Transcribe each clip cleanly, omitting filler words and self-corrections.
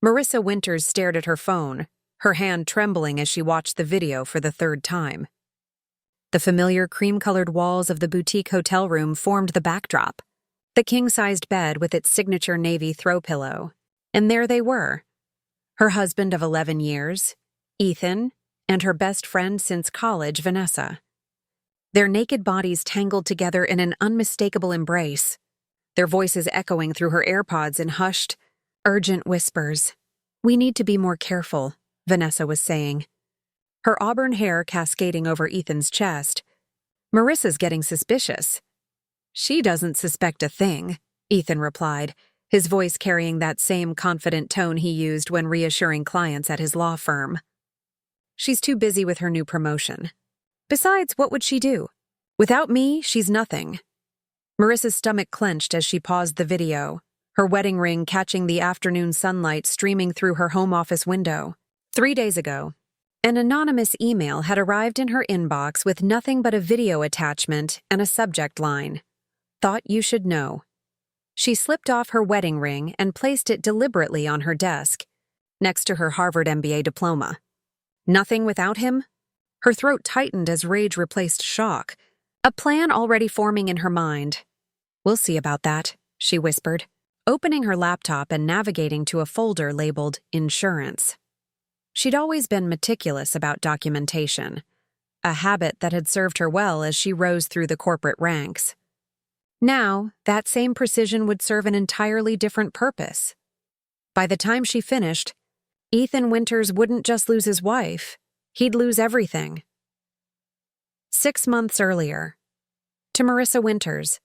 Marissa Winters stared at her phone, her hand trembling as she watched the video for the third time. The familiar cream-colored walls of the boutique hotel room formed the backdrop. The king-sized bed with its signature navy throw pillow. And there they were. Her husband of 11 years, Ethan, and her best friend since college, Vanessa. Their naked bodies tangled together in an unmistakable embrace, their voices echoing through her AirPods in hushed, urgent whispers. "We need to be more careful," Vanessa was saying, her auburn hair cascading over Ethan's chest. "Marissa's getting suspicious." "She doesn't suspect a thing," Ethan replied, his voice carrying that same confident tone he used when reassuring clients at his law firm. "She's too busy with her new promotion. Besides, what would she do? Without me, she's nothing." Marissa's stomach clenched as she paused the video, her wedding ring catching the afternoon sunlight streaming through her home office window. 3 days ago, an anonymous email had arrived in her inbox with nothing but a video attachment and a subject line. "Thought you should know." She slipped off her wedding ring and placed it deliberately on her desk, next to her Harvard MBA diploma. Nothing without him? Her throat tightened as rage replaced shock, a plan already forming in her mind. "We'll see about that," she whispered, opening her laptop and navigating to a folder labeled Insurance. She'd always been meticulous about documentation, a habit that had served her well as she rose through the corporate ranks. Now, that same precision would serve an entirely different purpose. By the time she finished, Ethan Winters wouldn't just lose his wife, he'd lose everything. 6 months earlier. To Marissa Winters,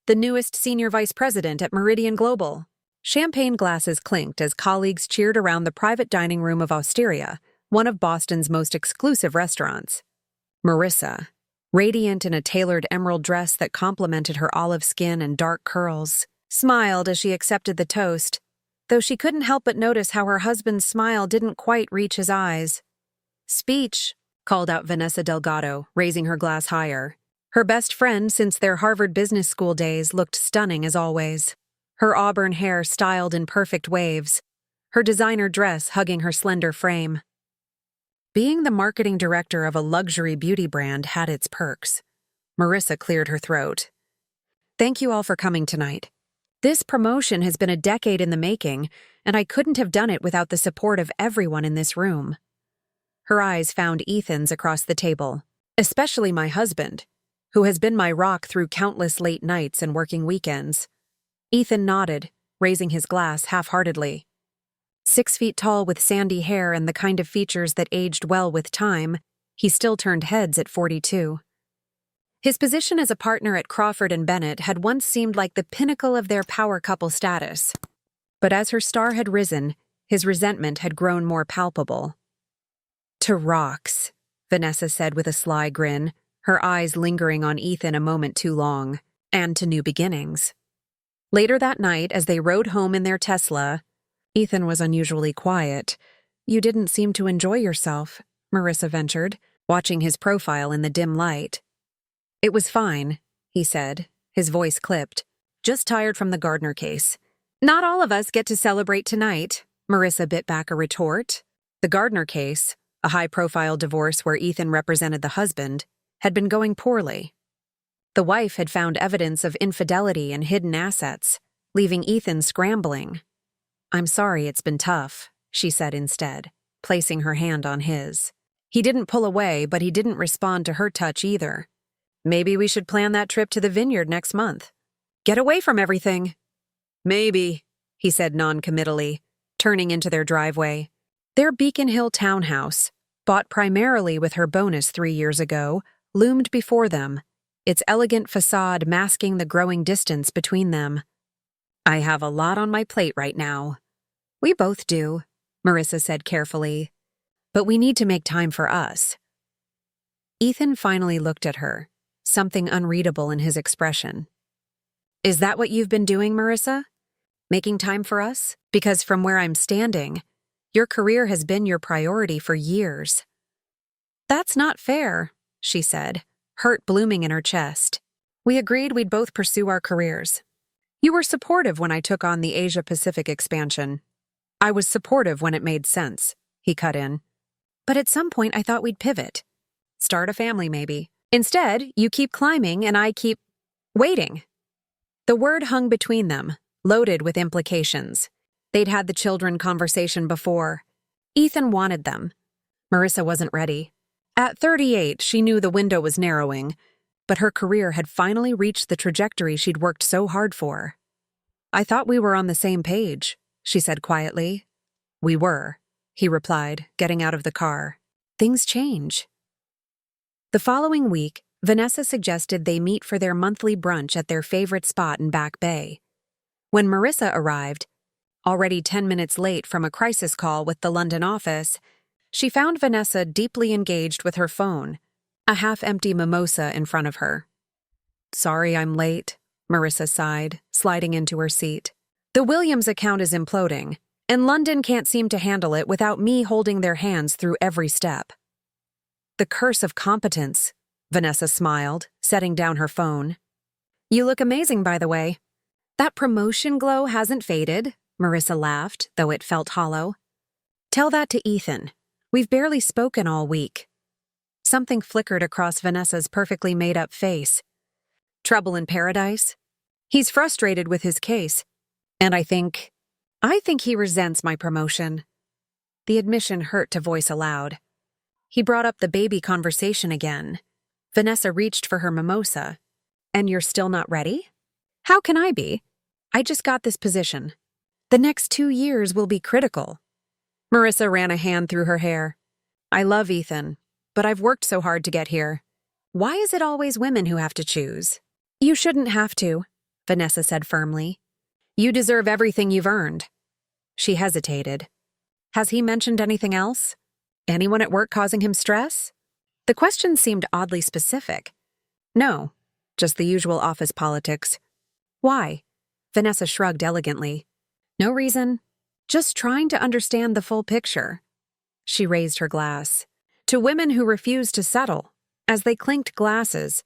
the newest senior vice president at Meridian Global. Champagne glasses clinked as colleagues cheered around the private dining room of Osteria, one of Boston's most exclusive restaurants. Marissa, radiant in a tailored emerald dress that complemented her olive skin and dark curls, smiled as she accepted the toast, though she couldn't help but notice how her husband's smile didn't quite reach his eyes. "Speech," called out Vanessa Delgado, raising her glass higher. Her best friend since their Harvard Business School days looked stunning as always, her auburn hair styled in perfect waves, her designer dress hugging her slender frame. Being the marketing director of a luxury beauty brand had its perks. Marissa cleared her throat. "Thank you all for coming tonight. This promotion has been a decade in the making, and I couldn't have done it without the support of everyone in this room." Her eyes found Ethan's across the table, especially my husband, who has been my rock through countless late nights and working weekends. Ethan nodded, raising his glass half-heartedly. 6 feet tall with sandy hair and the kind of features that aged well with time, he still turned heads at 42. His position as a partner at Crawford & Bennett had once seemed like the pinnacle of their power couple status. But as her star had risen, his resentment had grown more palpable. "To rocks," Vanessa said with a sly grin, her eyes lingering on Ethan a moment too long, "and to new beginnings." Later that night, as they rode home in their Tesla, Ethan was unusually quiet. "You didn't seem to enjoy yourself," Marissa ventured, watching his profile in the dim light. "It was fine," he said, his voice clipped. "Just tired from the Gardner case." "Not all of us get to celebrate tonight," Marissa bit back a retort. The Gardner case, a high-profile divorce where Ethan represented the husband, had been going poorly. The wife had found evidence of infidelity and hidden assets, leaving Ethan scrambling. "I'm sorry it's been tough," she said instead, placing her hand on his. He didn't pull away, but he didn't respond to her touch either. "Maybe we should plan that trip to the vineyard next month. Get away from everything." "Maybe," he said non-committally, turning into their driveway. Their Beacon Hill townhouse, bought primarily with her bonus 3 years ago, loomed before them, its elegant facade masking the growing distance between them. "I have a lot on my plate right now." "We both do," Marissa said carefully. "But we need to make time for us." Ethan finally looked at her, something unreadable in his expression. "Is that what you've been doing, Marissa? Making time for us? Because from where I'm standing, your career has been your priority for years." "That's not fair," she said, hurt blooming in her chest. "We agreed we'd both pursue our careers. You were supportive when I took on the Asia-Pacific expansion." I was supportive when it made sense, he cut in. But at some point I thought we'd pivot. Start a family, maybe. Instead, you keep climbing and I keep waiting. The word hung between them, loaded with implications. They'd had the children conversation before. Ethan wanted them. Marissa wasn't ready. At 38, she knew the window was narrowing, but her career had finally reached the trajectory she'd worked so hard for. I thought we were on the same page, she said quietly. We were, he replied, getting out of the car. Things change. The following week, Vanessa suggested they meet for their monthly brunch at their favorite spot in Back Bay. When Marissa arrived, already 10 minutes late from a crisis call with the London office, she found Vanessa deeply engaged with her phone, a half-empty mimosa in front of her. Sorry I'm late, Marissa sighed, sliding into her seat. The Williams account is imploding, and London can't seem to handle it without me holding their hands through every step. The curse of competence, Vanessa smiled, setting down her phone. You look amazing, by the way. That promotion glow hasn't faded, Marissa laughed, though it felt hollow. Tell that to Ethan. We've barely spoken all week. Something flickered across Vanessa's perfectly made-up face. Trouble in paradise? He's frustrated with his case, and I think he resents my promotion. The admission hurt to voice aloud. He brought up the baby conversation again. Vanessa reached for her mimosa. And you're still not ready? How can I be? I just got this position. The next 2 years will be critical. Marissa ran a hand through her hair. I love Ethan, but I've worked so hard to get here. Why is it always women who have to choose? You shouldn't have to, Vanessa said firmly. You deserve everything you've earned. She hesitated. Has he mentioned anything else? Anyone at work causing him stress? The question seemed oddly specific. No, just the usual office politics. Why? Vanessa shrugged elegantly. No reason. Just trying to understand the full picture. She raised her glass. To women who refused to settle, as they clinked glasses,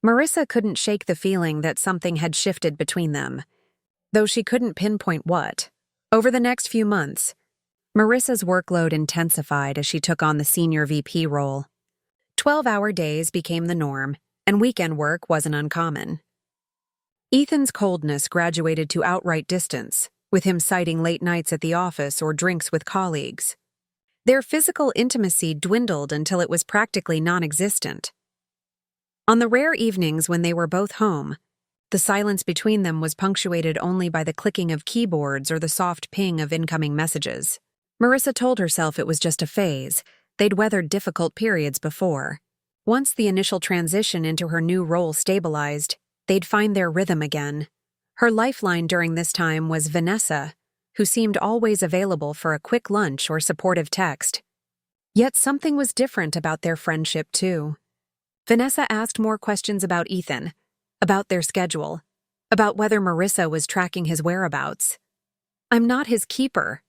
Marissa couldn't shake the feeling that something had shifted between them, though she couldn't pinpoint what. Over the next few months, Marissa's workload intensified as she took on the senior VP role. 12-hour days became the norm, and weekend work wasn't uncommon. Ethan's coldness graduated to outright distance, with him citing late nights at the office or drinks with colleagues. Their physical intimacy dwindled until it was practically non-existent. On the rare evenings when they were both home, the silence between them was punctuated only by the clicking of keyboards or the soft ping of incoming messages. Marissa told herself it was just a phase. They'd weathered difficult periods before. Once the initial transition into her new role stabilized, they'd find their rhythm again. Her lifeline during this time was Vanessa, who seemed always available for a quick lunch or supportive text. Yet something was different about their friendship, too. Vanessa asked more questions about Ethan, about their schedule, about whether Marissa was tracking his whereabouts. I'm not his keeper,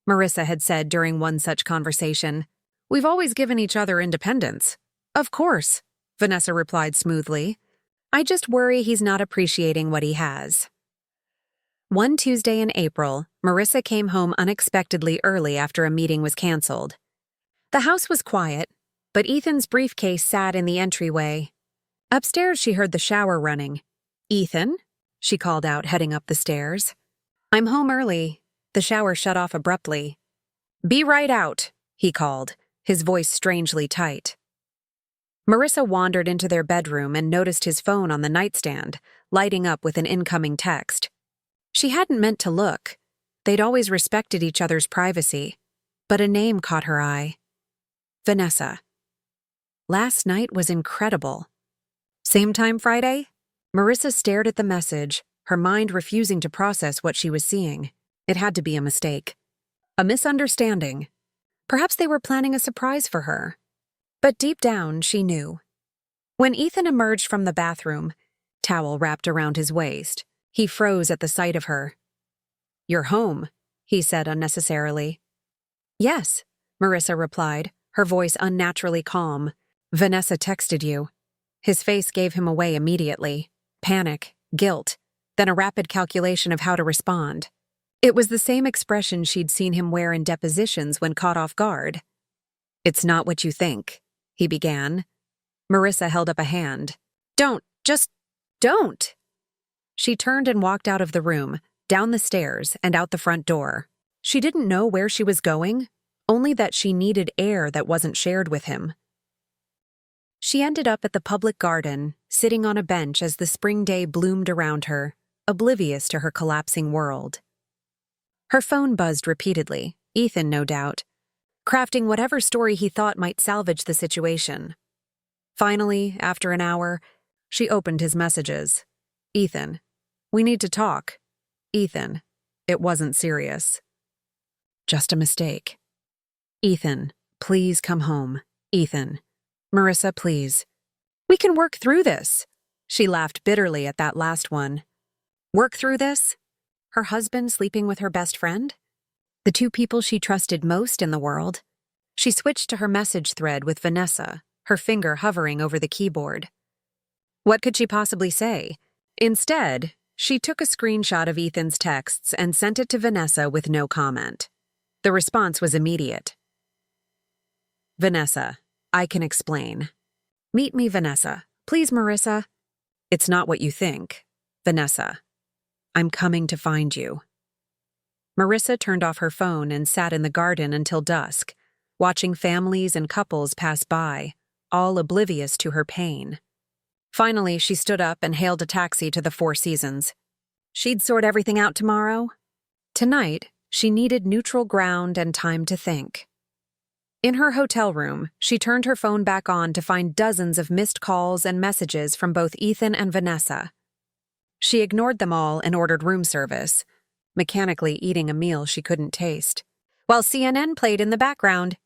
Marissa had said during one such conversation. We've always given each other independence. Of course, Vanessa replied smoothly. I just worry he's not appreciating what he has. One Tuesday in April, Marissa came home unexpectedly early after a meeting was canceled. The house was quiet, but Ethan's briefcase sat in the entryway. Upstairs, she heard the shower running. Ethan? She called out, heading up the stairs. I'm home early. The shower shut off abruptly. Be right out, he called, his voice strangely tight. Marissa wandered into their bedroom and noticed his phone on the nightstand, lighting up with an incoming text. She hadn't meant to look. They'd always respected each other's privacy. But a name caught her eye. Vanessa. Last night was incredible. Same time Friday? Marissa stared at the message, her mind refusing to process what she was seeing. It had to be a mistake. A misunderstanding. Perhaps they were planning a surprise for her. But deep down, she knew. When Ethan emerged from the bathroom, towel wrapped around his waist, he froze at the sight of her. You're home, he said unnecessarily. Yes, Marissa replied, her voice unnaturally calm. Vanessa texted you. His face gave him away immediately. Panic, guilt, then a rapid calculation of how to respond. It was the same expression she'd seen him wear in depositions when caught off guard. "It's not what you think," he began. Marissa held up a hand. Just don't." She turned and walked out of the room, down the stairs, and out the front door. She didn't know where she was going, only that she needed air that wasn't shared with him. She ended up at the public garden, sitting on a bench as the spring day bloomed around her, oblivious to her collapsing world. Her phone buzzed repeatedly, Ethan no doubt, crafting whatever story he thought might salvage the situation. Finally, after an hour, she opened his messages. "Ethan, we need to talk. Ethan, it wasn't serious. Just a mistake. Ethan, please come home. Ethan. Marissa, please. We can work through this." She laughed bitterly at that last one. Work through this? Her husband sleeping with her best friend? The two people she trusted most in the world? She switched to her message thread with Vanessa, her finger hovering over the keyboard. What could she possibly say? Instead, she took a screenshot of Ethan's texts and sent it to Vanessa with no comment. The response was immediate. "Vanessa, I can explain. Meet me, Vanessa. Please, Marissa." "It's not what you think. Vanessa, I'm coming to find you." Marissa turned off her phone and sat in the garden until dusk, watching families and couples pass by, all oblivious to her pain. Finally, she stood up and hailed a taxi to the Four Seasons. She'd sort everything out tomorrow. Tonight, she needed neutral ground and time to think. In her hotel room, she turned her phone back on to find dozens of missed calls and messages from both Ethan and Vanessa. She ignored them all and ordered room service, mechanically eating a meal she couldn't taste, while CNN played in the background.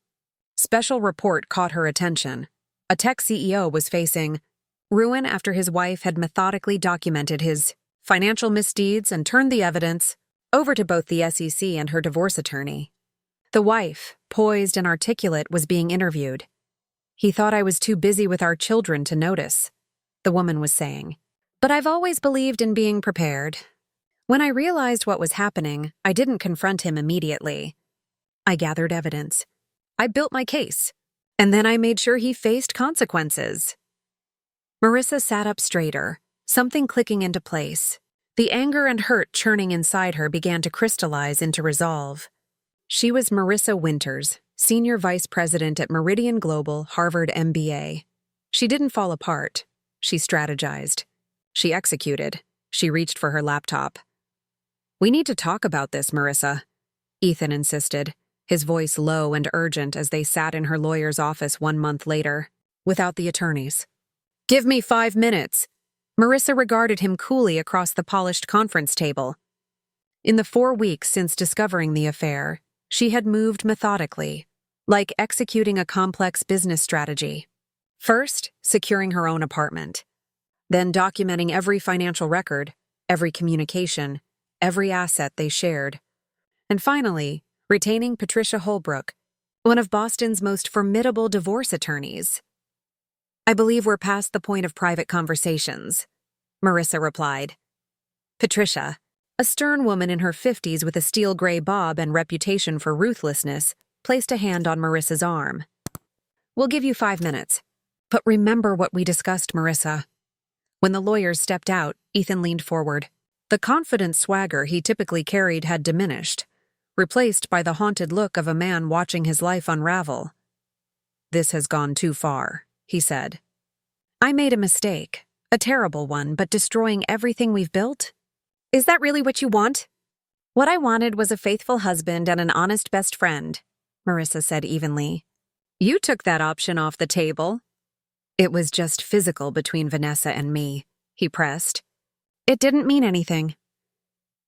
Special report caught her attention. A tech CEO was facing ruin after his wife had methodically documented his financial misdeeds and turned the evidence over to both the SEC and her divorce attorney. The wife, poised and articulate, was being interviewed. "He thought I was too busy with our children to notice," the woman was saying. "But I've always believed in being prepared. When I realized what was happening, I didn't confront him immediately. I gathered evidence. I built my case. And then I made sure he faced consequences." Marissa sat up straighter, something clicking into place. The anger and hurt churning inside her began to crystallize into resolve. She was Marissa Winters, Senior Vice President at Meridian Global, Harvard MBA. She didn't fall apart. She strategized. She executed. She reached for her laptop. "We need to talk about this, Marissa," Ethan insisted, his voice low and urgent as they sat in her lawyer's office 1 month later, without the attorneys. "Give me 5 minutes." Marissa regarded him coolly across the polished conference table. In the 4 weeks since discovering the affair, she had moved methodically, like executing a complex business strategy. First, securing her own apartment. Then documenting every financial record, every communication, every asset they shared. And finally, retaining Patricia Holbrook, one of Boston's most formidable divorce attorneys. "I believe we're past the point of private conversations," Marissa replied. Patricia, a stern woman in her 50s with a steel gray bob and reputation for ruthlessness, placed a hand on Marissa's arm. "We'll give you 5 minutes. But remember what we discussed, Marissa." When the lawyers stepped out, Ethan leaned forward. The confident swagger he typically carried had diminished, replaced by the haunted look of a man watching his life unravel. "This has gone too far," he said. "I made a mistake, a terrible one, but destroying everything we've built? Is that really what you want?" "What I wanted was a faithful husband and an honest best friend," Marissa said evenly. "You took that option off the table." "It was just physical between Vanessa and me," he pressed. "It didn't mean anything."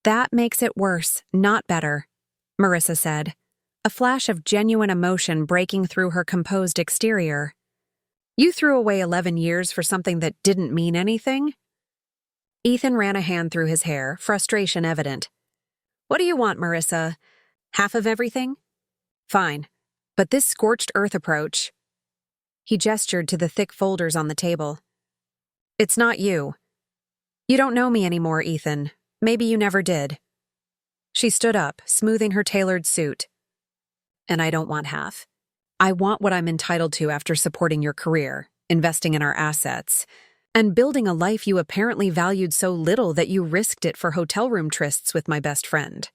"That makes it worse, not better," Marissa said, a flash of genuine emotion breaking through her composed exterior. "You threw away 11 years for something that didn't mean anything?" Ethan ran a hand through his hair, frustration evident. "What do you want, Marissa? Half of everything? Fine, but this scorched earth approach..." He gestured to the thick folders on the table. "It's not you. You don't know me anymore, Ethan. Maybe you never did. She stood up, smoothing her tailored suit. And I don't want half. I want what I'm entitled to after supporting your career, investing in our assets, and building a life you apparently valued so little that you risked it for hotel room trysts with my best friend.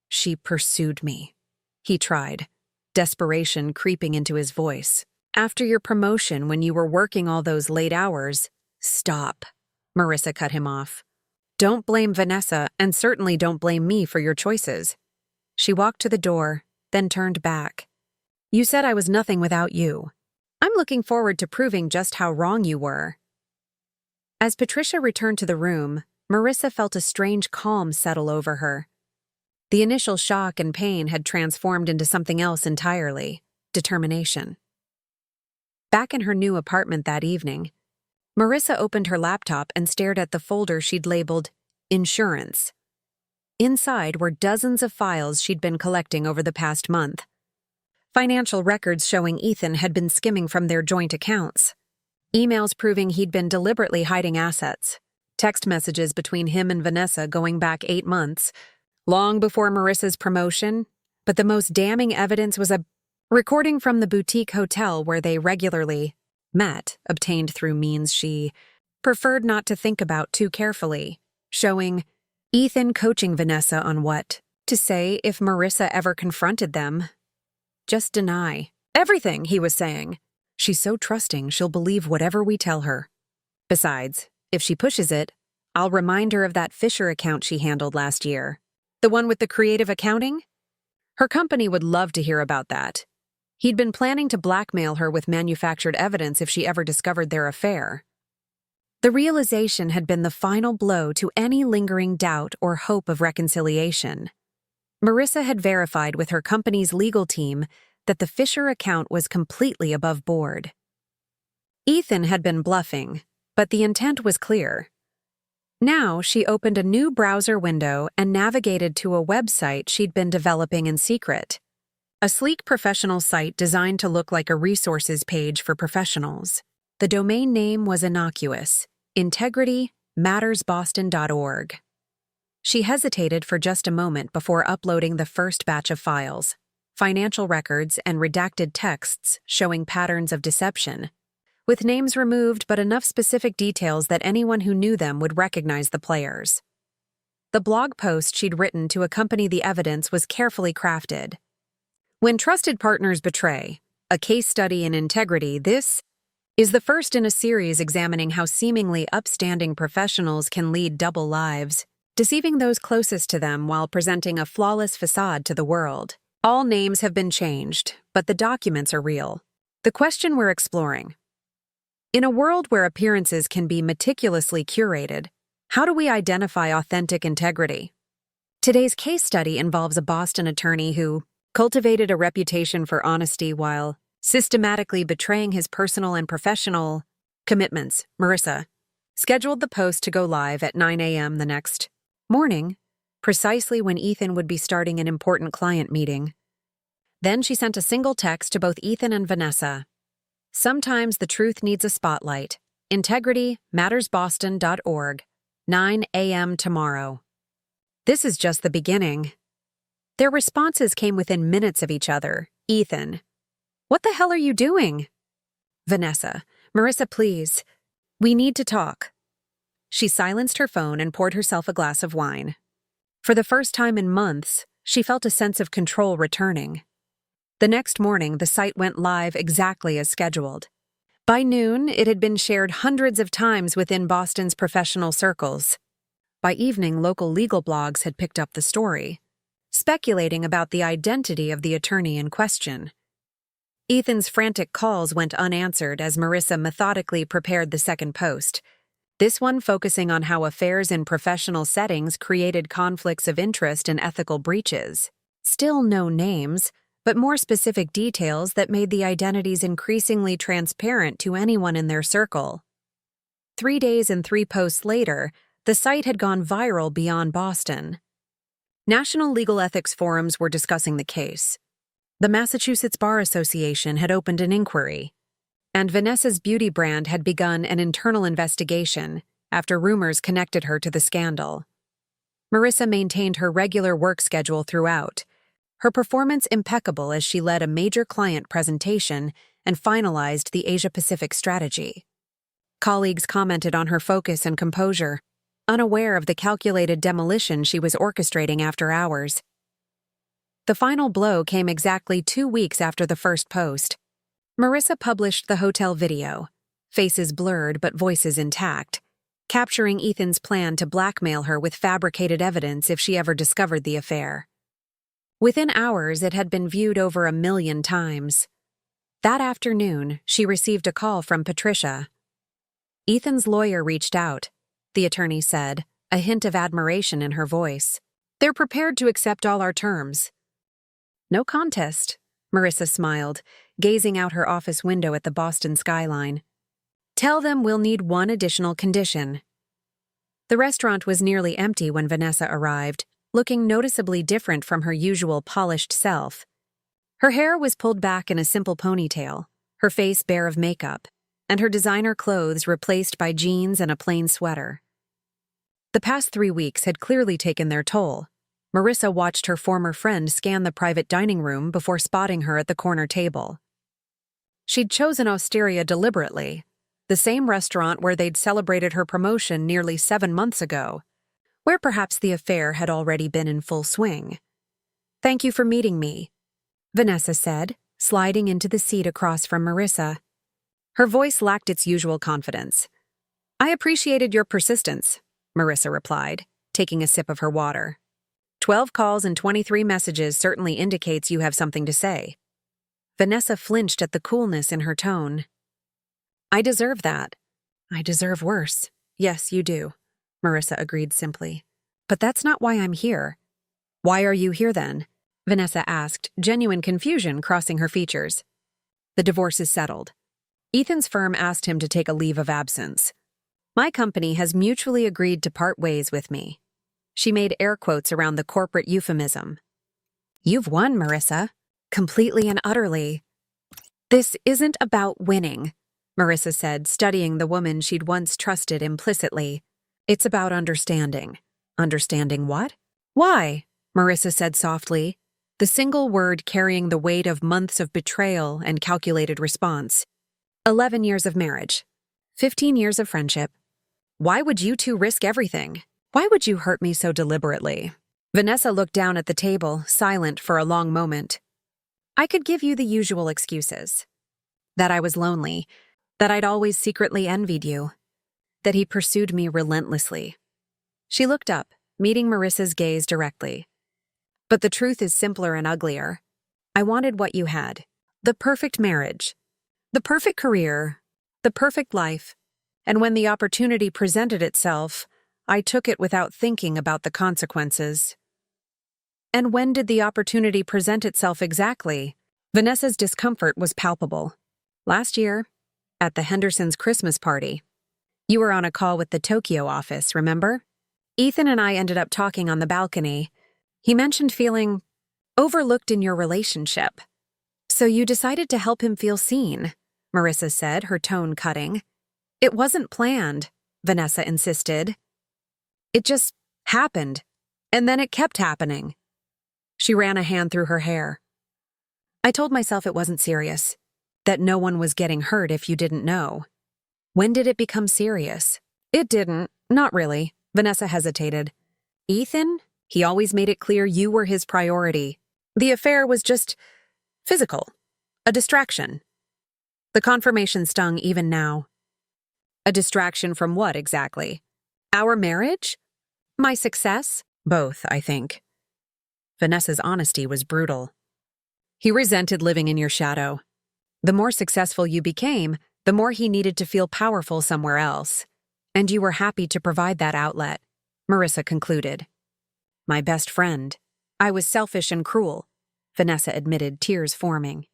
She pursued me. He tried, desperation creeping into his voice. After your promotion, when you were working all those late hours, stop. Marissa cut him off. Don't blame Vanessa, and certainly don't blame me for your choices. She walked to the door, then turned back. You said I was nothing without you. I'm looking forward to proving just how wrong you were. As Patricia returned to the room, Marissa felt a strange calm settle over her. The initial shock and pain had transformed into something else entirely: determination. Back in her new apartment that evening, Marissa opened her laptop and stared at the folder she'd labeled Insurance. Inside were dozens of files she'd been collecting over the past month. Financial records showing Ethan had been skimming from their joint accounts. Emails proving he'd been deliberately hiding assets. Text messages between him and Vanessa going back 8 months, long before Marissa's promotion. But the most damning evidence was a recording from the boutique hotel where they regularly met, obtained through means she preferred not to think about too carefully, showing Ethan coaching Vanessa on what to say if Marissa ever confronted them. Just deny everything, he was saying. She's so trusting she'll believe whatever we tell her. Besides, if she pushes it, I'll remind her of that Fisher account she handled last year. The one with the creative accounting? Her company would love to hear about that. He'd been planning to blackmail her with manufactured evidence if she ever discovered their affair. The realization had been the final blow to any lingering doubt or hope of reconciliation. Marissa had verified with her company's legal team that the Fisher account was completely above board. Ethan had been bluffing, but the intent was clear. Now she opened a new browser window and navigated to a website she'd been developing in secret. A sleek professional site designed to look like a resources page for professionals. The domain name was innocuous: integritymattersboston.org. She hesitated for just a moment before uploading the first batch of files, financial records and redacted texts showing patterns of deception, with names removed but enough specific details that anyone who knew them would recognize the players. The blog post she'd written to accompany the evidence was carefully crafted. When trusted partners betray, a case study in integrity, this is the first in a series examining how seemingly upstanding professionals can lead double lives, deceiving those closest to them while presenting a flawless facade to the world. All names have been changed, but the documents are real. The question we're exploring: in a world where appearances can be meticulously curated, how do we identify authentic integrity? Today's case study involves a Boston attorney who cultivated a reputation for honesty while systematically betraying his personal and professional commitments. Marissa scheduled the post to go live at 9 a.m. the next morning, precisely when Ethan would be starting an important client meeting. Then she sent a single text to both Ethan and Vanessa. Sometimes the truth needs a spotlight. integritymattersboston.org, 9 a.m. tomorrow. This is just the beginning. Their responses came within minutes of each other. Ethan: what the hell are you doing? Vanessa: Marissa, please. We need to talk. She silenced her phone and poured herself a glass of wine. For the first time in months, she felt a sense of control returning. The next morning, the site went live exactly as scheduled. By noon, it had been shared hundreds of times within Boston's professional circles. By evening, local legal blogs had picked up the story, speculating about the identity of the attorney in question. Ethan's frantic calls went unanswered as Marissa methodically prepared the second post, this one focusing on how affairs in professional settings created conflicts of interest and ethical breaches. Still no names, but more specific details that made the identities increasingly transparent to anyone in their circle. 3 days and 3 posts later, the site had gone viral beyond Boston. National legal ethics forums were discussing the case. The Massachusetts Bar Association had opened an inquiry, and Vanessa's beauty brand had begun an internal investigation after rumors connected her to the scandal. Marissa maintained her regular work schedule throughout, her performance impeccable as she led a major client presentation and finalized the Asia-Pacific strategy. Colleagues commented on her focus and composure, unaware of the calculated demolition she was orchestrating after hours. The final blow came exactly 2 weeks after the first post. Marissa published the hotel video, faces blurred but voices intact, capturing Ethan's plan to blackmail her with fabricated evidence if she ever discovered the affair. Within hours, it had been viewed over 1 million times. That afternoon, she received a call from Patricia. Ethan's lawyer reached out, the attorney said, a hint of admiration in her voice. They're prepared to accept all our terms. No contest, Marissa smiled, gazing out her office window at the Boston skyline. Tell them we'll need one additional condition. The restaurant was nearly empty when Vanessa arrived, looking noticeably different from her usual polished self. Her hair was pulled back in a simple ponytail, her face bare of makeup, and her designer clothes replaced by jeans and a plain sweater. The past 3 weeks had clearly taken their toll. Marissa watched her former friend scan the private dining room before spotting her at the corner table. She'd chosen Osteria deliberately, the same restaurant where they'd celebrated her promotion nearly 7 months ago, where perhaps the affair had already been in full swing. "Thank you for meeting me," Vanessa said, sliding into the seat across from Marissa. Her voice lacked its usual confidence. "I appreciated your persistence," Marissa replied, taking a sip of her water. 12 calls and 23 messages certainly indicates you have something to say." Vanessa flinched at the coolness in her tone. "I deserve that. I deserve worse. Yes, you do," Marissa agreed simply. "But that's not why I'm here." "Why are you here then?" Vanessa asked, genuine confusion crossing her features. "The divorce is settled. Ethan's firm asked him to take a leave of absence. My company has mutually agreed to part ways with me." She made air quotes around the corporate euphemism. "You've won, Marissa. Completely and utterly." "This isn't about winning," Marissa said, studying the woman she'd once trusted implicitly. "It's about understanding." "Understanding what?" "Why?" Marissa said softly, the single word carrying the weight of months of betrayal and calculated response. 11 years of marriage. 15 years of friendship. Why would you two risk everything? Why would you hurt me so deliberately?" Vanessa looked down at the table, silent for a long moment. "I could give you the usual excuses. That I was lonely, that I'd always secretly envied you, that he pursued me relentlessly." She looked up, meeting Marissa's gaze directly. "But the truth is simpler and uglier. I wanted what you had. The perfect marriage. The perfect career. The perfect life. And when the opportunity presented itself, I took it without thinking about the consequences." "And when did the opportunity present itself exactly?" Vanessa's discomfort was palpable. "Last year, at the Hendersons' Christmas party. You were on a call with the Tokyo office, remember? Ethan and I ended up talking on the balcony. He mentioned feeling overlooked in your relationship. So you decided to help him feel seen," Marissa said, her tone cutting. "It wasn't planned," Vanessa insisted. "It just happened, and then it kept happening." She ran a hand through her hair. "I told myself it wasn't serious, that no one was getting hurt if you didn't know." "When did it become serious?" "It didn't, not really," Vanessa hesitated. "Ethan? He always made it clear you were his priority. The affair was just physical, a distraction." The confirmation stung even now. "A distraction from what exactly? Our marriage? My success?" "Both, I think." Vanessa's honesty was brutal. "He resented living in your shadow. The more successful you became, the more he needed to feel powerful somewhere else. And you were happy to provide that outlet," Marissa concluded. "My best friend. I was selfish and cruel," Vanessa admitted, tears forming.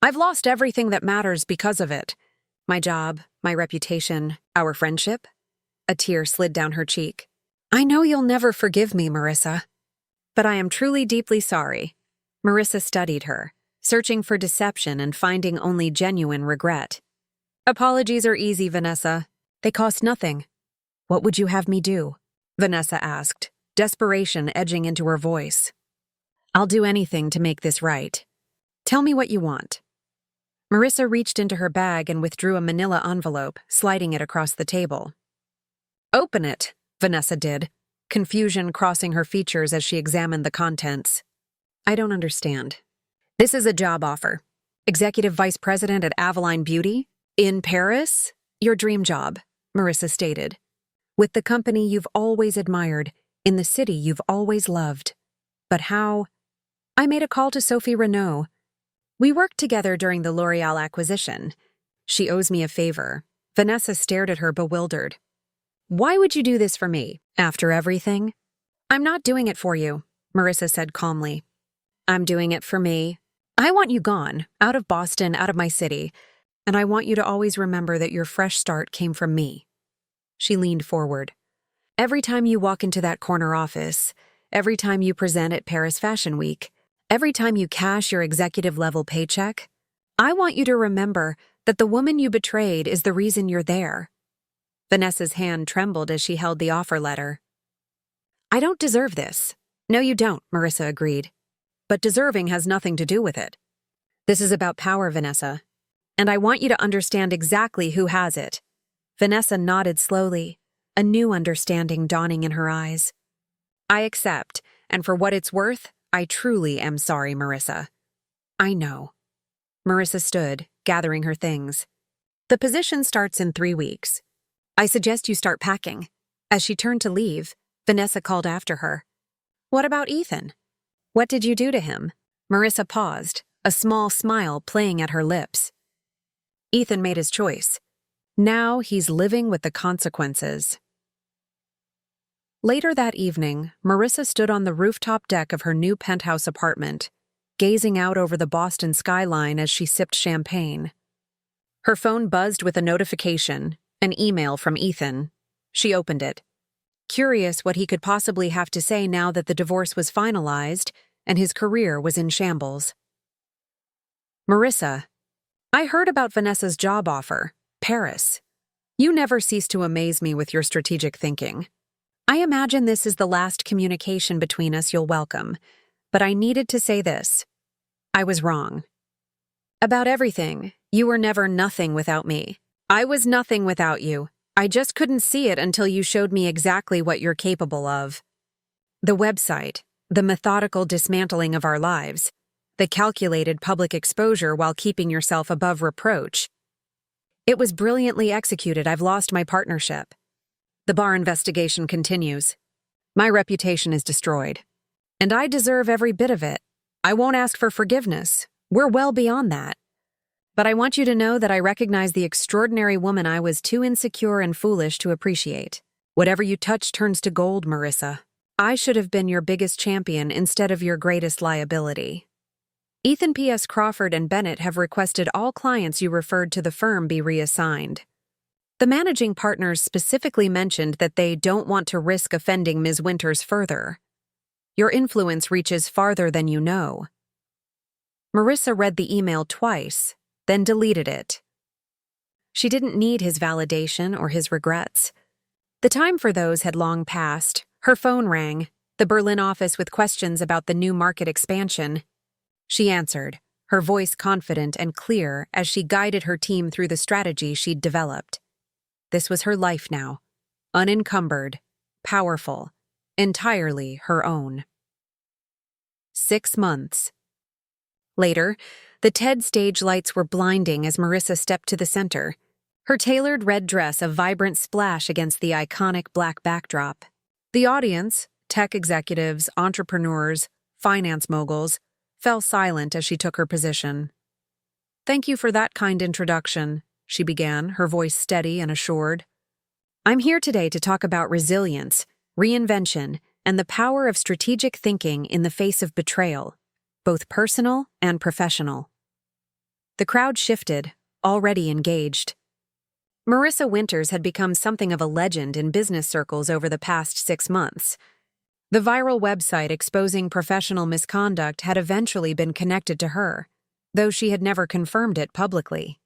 "I've lost everything that matters because of it. My job, my reputation, our friendship." A tear slid down her cheek. "I know you'll never forgive me, Marissa. But I am truly deeply sorry." Marissa studied her, searching for deception and finding only genuine regret. "Apologies are easy, Vanessa. They cost nothing." "What would you have me do?" Vanessa asked, desperation edging into her voice. "I'll do anything to make this right. Tell me what you want." Marissa reached into her bag and withdrew a manila envelope, sliding it across the table. "Open it," Vanessa did, confusion crossing her features as she examined the contents. "I don't understand." "This is a job offer. Executive Vice President at Avaline Beauty? In Paris? Your dream job," Marissa stated. "With the company you've always admired, in the city you've always loved. But how?" "I made a call to Sophie Renaud. We worked together during the L'Oreal acquisition. She owes me a favor." Vanessa stared at her bewildered. "Why would you do this for me, after everything?" "I'm not doing it for you," Marissa said calmly. "I'm doing it for me. I want you gone, out of Boston, out of my city, and I want you to always remember that your fresh start came from me." She leaned forward. "Every time you walk into that corner office, every time you present at Paris Fashion Week, every time you cash your executive-level paycheck, I want you to remember that the woman you betrayed is the reason you're there." Vanessa's hand trembled as she held the offer letter. "I don't deserve this." "No, you don't," Marissa agreed. "But deserving has nothing to do with it. This is about power, Vanessa. And I want you to understand exactly who has it." Vanessa nodded slowly, a new understanding dawning in her eyes. "I accept, and for what it's worth, I truly am sorry, Marissa." "I know." Marissa stood, gathering her things. "The position starts in 3 weeks. I suggest you start packing." As she turned to leave, Vanessa called after her. "What about Ethan? What did you do to him?" Marissa paused, a small smile playing at her lips. "Ethan made his choice. Now he's living with the consequences." Later that evening, Marissa stood on the rooftop deck of her new penthouse apartment, gazing out over the Boston skyline as she sipped champagne. Her phone buzzed with a notification, an email from Ethan. She opened it, curious what he could possibly have to say now that the divorce was finalized and his career was in shambles. "Marissa, I heard about Vanessa's job offer, Paris. You never cease to amaze me with your strategic thinking. I imagine this is the last communication between us you'll welcome, but I needed to say this. I was wrong. About everything, you were never nothing without me. I was nothing without you. I just couldn't see it until you showed me exactly what you're capable of. The website, the methodical dismantling of our lives, the calculated public exposure while keeping yourself above reproach. It was brilliantly executed. I've lost my partnership. The bar investigation continues. My reputation is destroyed. And I deserve every bit of it. I won't ask for forgiveness. We're well beyond that. But I want you to know that I recognize the extraordinary woman I was too insecure and foolish to appreciate. Whatever you touch turns to gold, Marissa. I should have been your biggest champion instead of your greatest liability. Ethan P.S. Crawford and Bennett have requested all clients you referred to the firm be reassigned. The managing partners specifically mentioned that they don't want to risk offending Ms. Winters further. Your influence reaches farther than you know." Marissa read the email twice, then deleted it. She didn't need his validation or his regrets. The time for those had long passed. Her phone rang, the Berlin office with questions about the new market expansion. She answered, her voice confident and clear as she guided her team through the strategy she'd developed. This was her life now, unencumbered, powerful, entirely her own. 6 months. Later, the TED stage lights were blinding as Marissa stepped to the center, her tailored red dress a vibrant splash against the iconic black backdrop. The audience, tech executives, entrepreneurs, finance moguls, fell silent as she took her position. "Thank you for that kind introduction," she began, her voice steady and assured. "I'm here today to talk about resilience, reinvention, and the power of strategic thinking in the face of betrayal, both personal and professional." The crowd shifted, already engaged. Marissa Winters had become something of a legend in business circles over the past 6 months. The viral website exposing professional misconduct had eventually been connected to her, though she had never confirmed it publicly.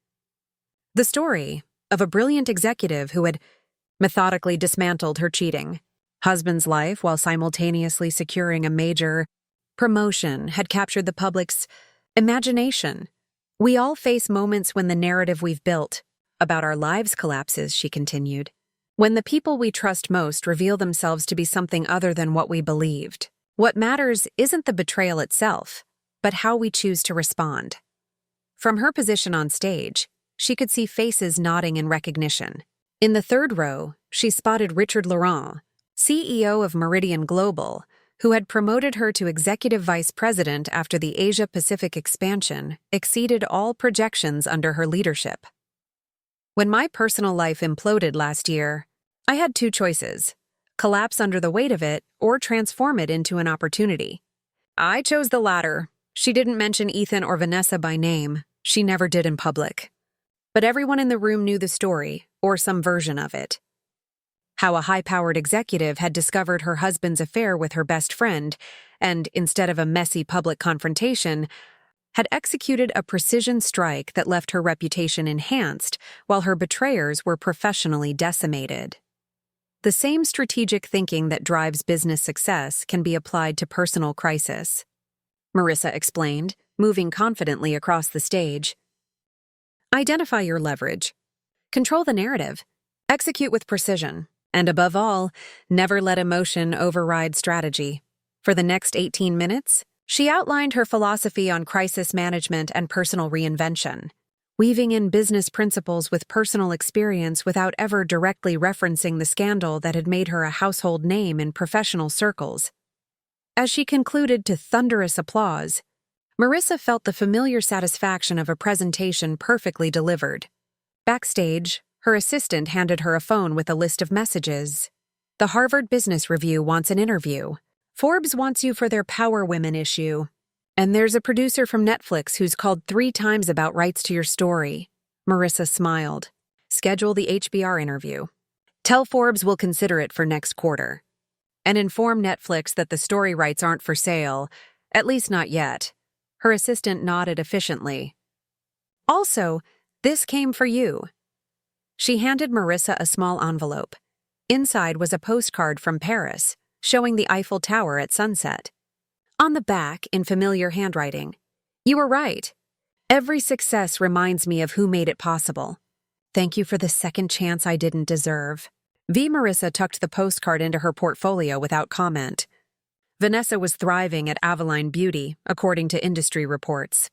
The story of a brilliant executive who had methodically dismantled her cheating, Husband's life, while simultaneously securing a major promotion, had captured the public's imagination. We all face moments when the narrative we've built about our lives collapses, she continued. When the people we trust most reveal themselves to be something other than what we believed. What matters isn't the betrayal itself, but how we choose to respond. From her position on stage, she could see faces nodding in recognition. In the third row, she spotted Richard Laurent, CEO of Meridian Global, who had promoted her to executive vice president after the Asia-Pacific expansion exceeded all projections under her leadership. When my personal life imploded last year, I had two choices: collapse under the weight of it or transform it into an opportunity. I chose the latter. She didn't mention Ethan or Vanessa by name. She never did in public. But everyone in the room knew the story, or some version of it. How a high-powered executive had discovered her husband's affair with her best friend and, instead of a messy public confrontation, had executed a precision strike that left her reputation enhanced while her betrayers were professionally decimated. The same strategic thinking that drives business success can be applied to personal crisis, Marissa explained, moving confidently across the stage. Identify your leverage. Control the narrative. Execute with precision. And above all, never let emotion override strategy. For the next 18 minutes, she outlined her philosophy on crisis management and personal reinvention, weaving in business principles with personal experience without ever directly referencing the scandal that had made her a household name in professional circles. As she concluded to thunderous applause, Marissa felt the familiar satisfaction of a presentation perfectly delivered. Backstage, her assistant handed her a phone with a list of messages. The Harvard Business Review wants an interview. Forbes wants you for their Power Women issue. And there's a producer from Netflix who's called 3 times about rights to your story. Marissa smiled. Schedule the HBR interview. Tell Forbes we'll consider it for next quarter. And inform Netflix that the story rights aren't for sale, at least not yet. Her assistant nodded efficiently. Also, this came for you. She handed Marissa a small envelope. Inside was a postcard from Paris, showing the Eiffel Tower at sunset. On the back, in familiar handwriting, "You were right. Every success reminds me of who made it possible. Thank you for the second chance I didn't deserve." Marissa tucked the postcard into her portfolio without comment. Vanessa was thriving at Aveline Beauty, according to industry reports.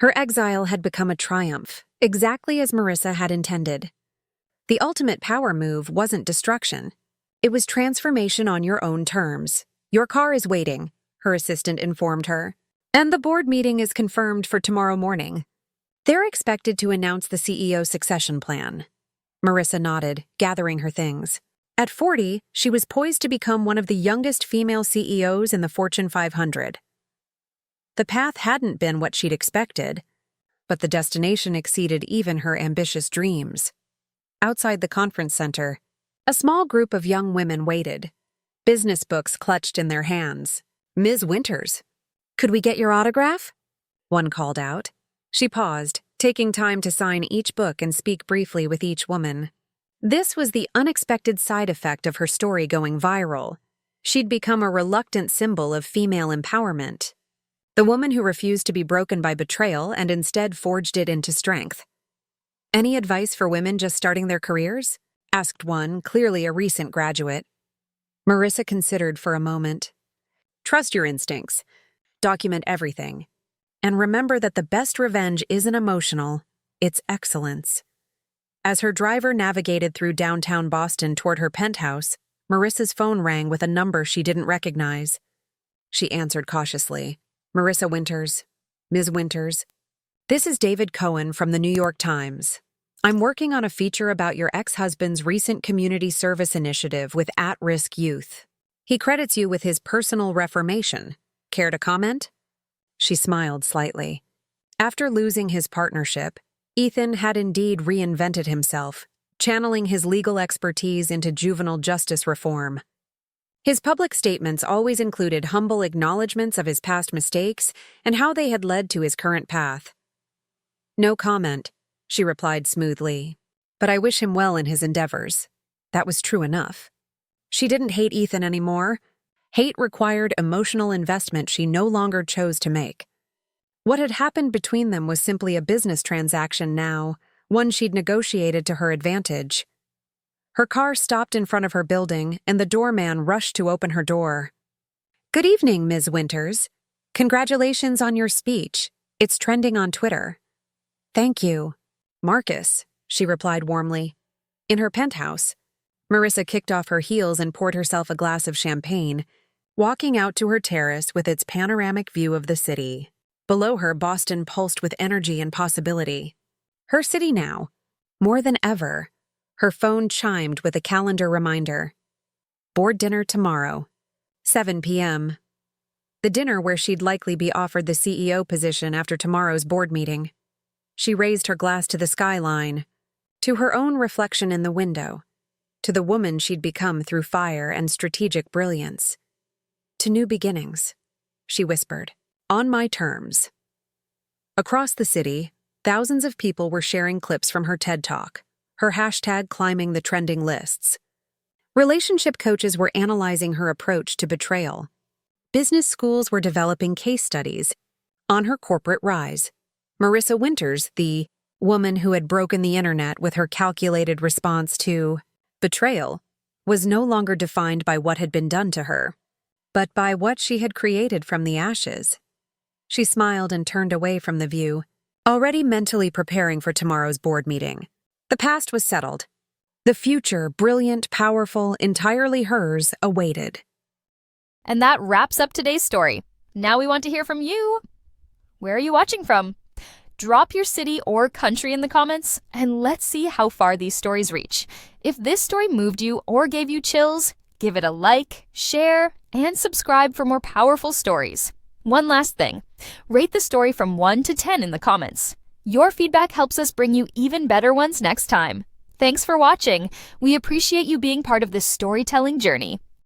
Her exile had become a triumph, exactly as Marissa had intended. The ultimate power move wasn't destruction. It was transformation on your own terms. Your car is waiting, her assistant informed her. And the board meeting is confirmed for tomorrow morning. They're expected to announce the CEO succession plan. Marissa nodded, gathering her things. At 40, she was poised to become one of the youngest female CEOs in the Fortune 500. The path hadn't been what she'd expected, but the destination exceeded even her ambitious dreams. Outside the conference center, a small group of young women waited, business books clutched in their hands. "Ms. Winters, could we get your autograph?" one called out. She paused, taking time to sign each book and speak briefly with each woman. This was the unexpected side effect of her story going viral. She'd become a reluctant symbol of female empowerment. The woman who refused to be broken by betrayal and instead forged it into strength. "Any advice for women just starting their careers?" asked one, clearly a recent graduate. Marissa considered for a moment. "Trust your instincts. Document everything. And remember that the best revenge isn't emotional, it's excellence." As her driver navigated through downtown Boston toward her penthouse, Marissa's phone rang with a number she didn't recognize. She answered cautiously. "Marissa Winters. Ms. Winters. This is David Cohen from the New York Times. I'm working on a feature about your ex-husband's recent community service initiative with at-risk youth. He credits you with his personal reformation. Care to comment?" She smiled slightly. After losing his partnership, Ethan had indeed reinvented himself, channeling his legal expertise into juvenile justice reform. His public statements always included humble acknowledgments of his past mistakes and how they had led to his current path. "No comment," she replied smoothly. "But I wish him well in his endeavors." That was true enough. She didn't hate Ethan anymore. Hate required emotional investment she no longer chose to make. What had happened between them was simply a business transaction now, one she'd negotiated to her advantage. Her car stopped in front of her building, and the doorman rushed to open her door. "Good evening, Ms. Winters. Congratulations on your speech. It's trending on Twitter." "Thank you, Marcus," she replied warmly. In her penthouse, Marissa kicked off her heels and poured herself a glass of champagne, walking out to her terrace with its panoramic view of the city. Below her, Boston pulsed with energy and possibility. Her city now, more than ever. Her phone chimed with a calendar reminder. Board dinner tomorrow, 7 p.m. The dinner where she'd likely be offered the CEO position after tomorrow's board meeting. She raised her glass to the skyline, to her own reflection in the window, to the woman she'd become through fire and strategic brilliance. "To new beginnings," she whispered, "on my terms." Across the city, thousands of people were sharing clips from her TED Talk, her hashtag climbing the trending lists. Relationship coaches were analyzing her approach to betrayal. Business schools were developing case studies on her corporate rise. Marissa Winters, the woman who had broken the internet with her calculated response to betrayal, was no longer defined by what had been done to her, but by what she had created from the ashes. She smiled and turned away from the view, already mentally preparing for tomorrow's board meeting. The past was settled. The future, brilliant, powerful, entirely hers, awaited. And that wraps up today's story. Now we want to hear from you. Where are you watching from? Drop your city or country in the comments, and let's see how far these stories reach. If this story moved you or gave you chills, give it a like, share, and subscribe for more powerful stories. One last thing, rate the story from 1 to 10 in the comments. Your feedback helps us bring you even better ones next time. Thanks for watching. We appreciate you being part of this storytelling journey.